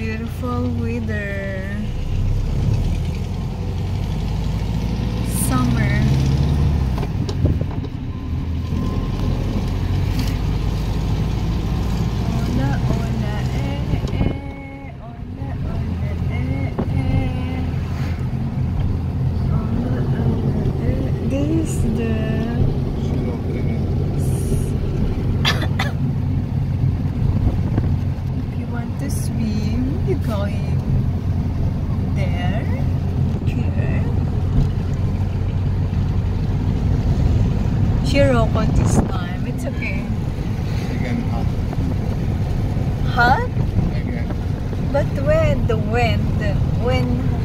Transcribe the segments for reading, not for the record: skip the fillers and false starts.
beautiful weather. Summer. Ola, ola, ola, ola, ola, ola, This is the to swim, you're going there, here. Shiroko this time, it's okay. Again, hot. Hot? Again. But when the wind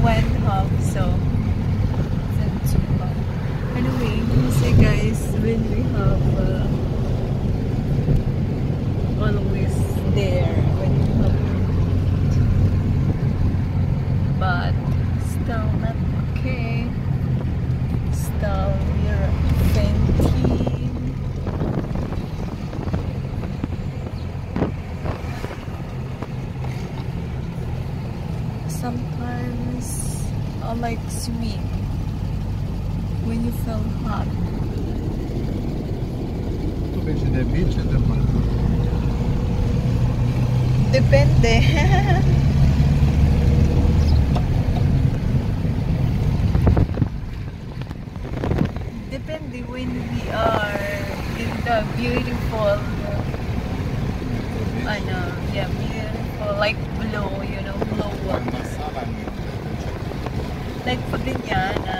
went up, so it's not too hot. Anyway, you see guys, when we have always there, when you have but still not okay. Still we're fainting. Sometimes I like swim when you feel hot. Tu pensi del beach o del mare? Depende. Depende when we are in the beautiful, beautiful, like blue, blue water. Like Fabignana,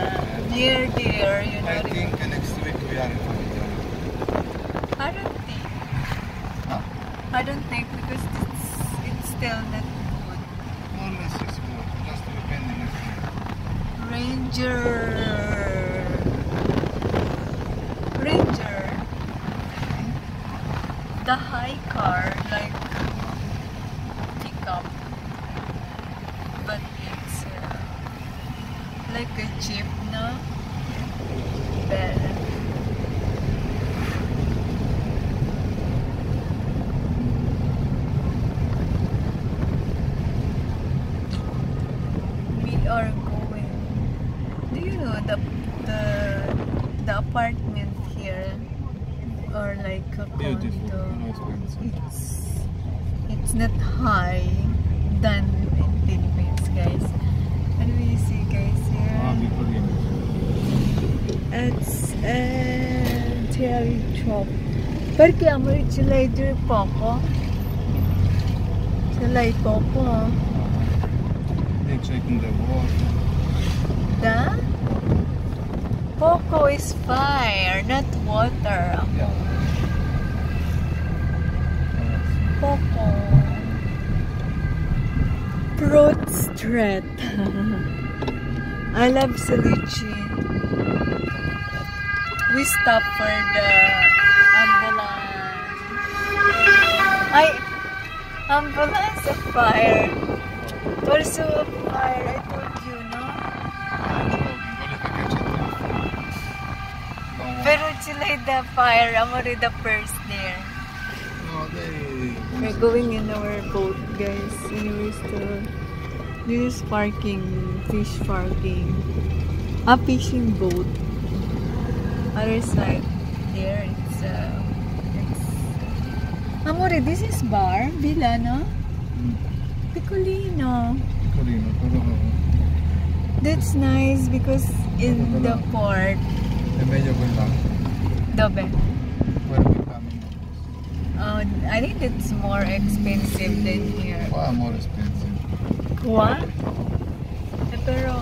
near there, I think next week we are in Fabignana. I don't think because it's still not good. More or less it's good, just depending next week. Ranger. The high car, like pickup, but it's like a jeep, no? Better. We are going. Do you know the apartment here, or like a Beautiful, condo? expensive. It's not high than in Philippines, guys. And we see guys here. It's a cherry shop. Perché amore ce l'hai giù poco? Ce l'hai poco? They're checking the water. The poco is fire, not water. Yeah. Poco. Fruit Street. I love ceviche. We stop for the ambulance. Ambulance of fire. Also of fire, I told you, no? Pero sila the fire, I'm already the first there. We're going in our boat, guys. And we're still. This is parking, fish parking. A fishing boat. Other side there, it's Amore, this is bar, Villa, no? Piccolino. That's nice because in the port. È meglio quella. Dove? Where we coming. I think it's more expensive than here. Qua more expensive. Qua? Pero